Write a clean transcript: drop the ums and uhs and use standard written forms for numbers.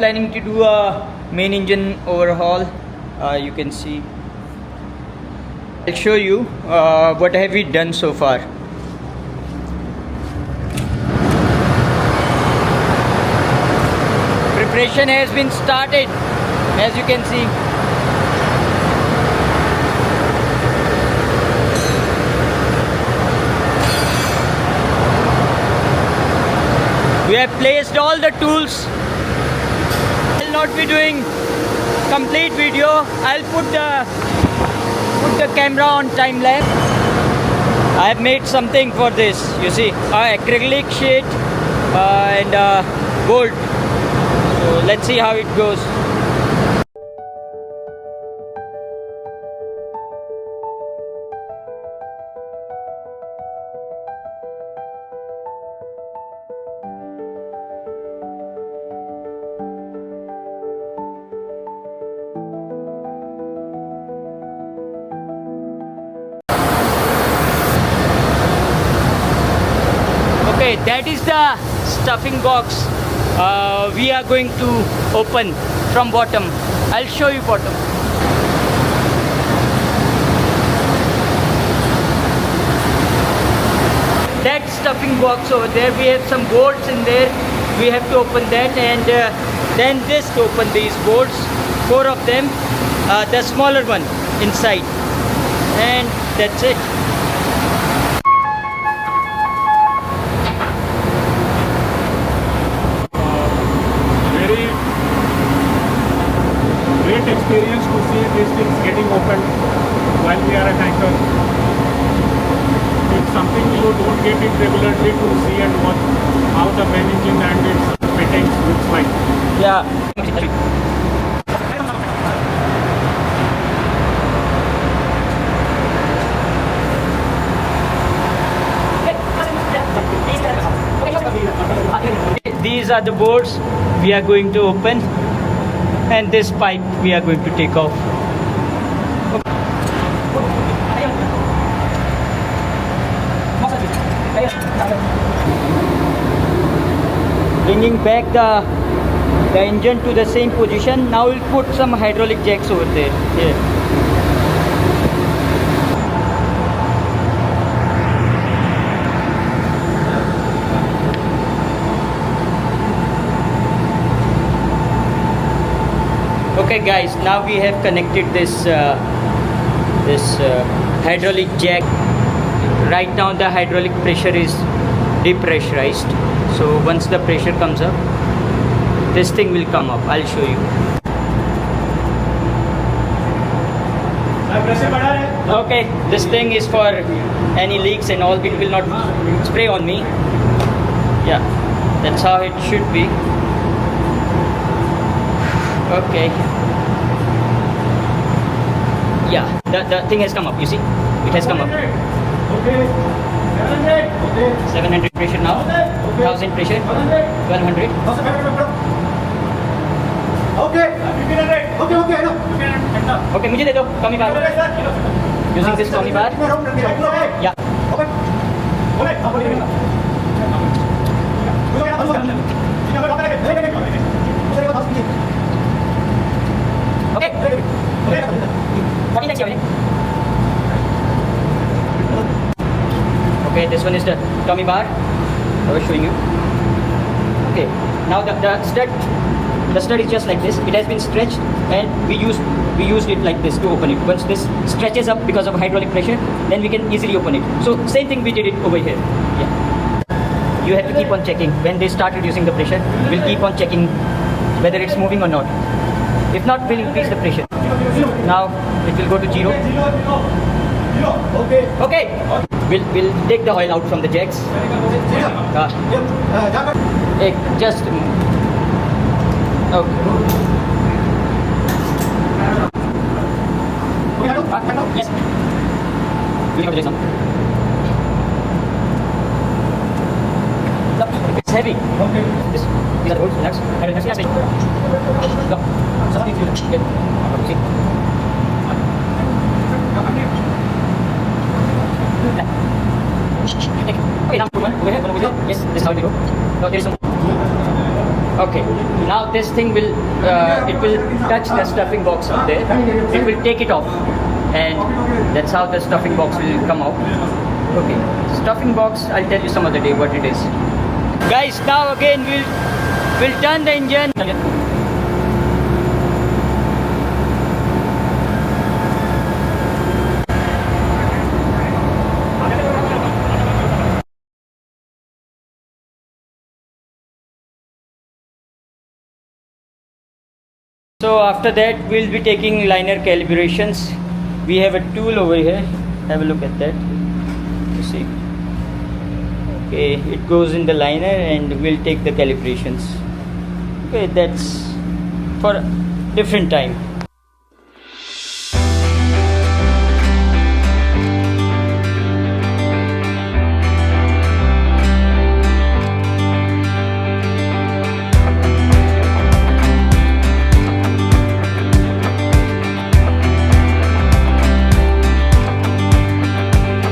Planning to do a main engine overhaul. You can see. I'll show you what have we done so far. Preparation has been started, as you can see. We have placed all the tools. I'll not be doing complete video. I'll put the camera on time lapse. I have made something for this. You see, acrylic sheet and gold. So let's see how it goes. Okay, that is the stuffing box we are going to open from bottom. I'll show you bottom. That stuffing box over there, we have some bolts in there. We have to open that, and then this to open these bolts, 4 of them, the smaller one inside, and that's it. Great experience to see these things getting opened while we are at anchor. It's something you don't get it regularly to see and watch how the main engine and its fittings looks like. Yeah. These are the boards we are going to open, and this pipe we are going to take off. Bringing back the engine to the same position. Now we'll put some hydraulic jacks over there. Here. Okay guys, now we have connected this hydraulic jack. Right now the hydraulic pressure is depressurized. So once the pressure comes up, this thing will come up. I'll show you. Okay, this thing is for any leaks and all. It will not spray on me. Yeah, that's how it should be. Okay. Yeah, the thing has come up, you see? It has come up. Okay. 700 pressure now. 1000 pressure. 1200. Okay. Okay. Okay, मुझे दे दो कमी बार. Using this कमी बार. Yeah. Okay, this one is the tummy bar I was showing you. Okay, now the stud is just like this. It has been stretched, and we used it like this to open it. Once this stretches up because of hydraulic pressure, then we can easily open it. So same thing we did it over here. Yeah, you have to keep on checking. When they start reducing the pressure, we'll keep on checking whether it's moving or not. If not, we'll increase the pressure. Now it will go to 0. Okay. We'll take the oil out from the jacks. Just okay. Yes. Will you have the jacks on? It's heavy. Okay. These are the bolts. Relax. Go. Something to get. See. Okay, now over here. Yes, this is how they go. Now there is some. Okay, now this thing will, it will touch the stuffing box up there. It will take it off, and that's how the stuffing box will come out. Okay, stuffing box, I'll tell you some other day what it is. Guys, now again we'll turn the engine. So after that we'll be taking liner calibrations. We have a tool over here. Have a look at that. You see. Okay, it goes in the liner and we'll take the calibrations. Okay, that's for different time.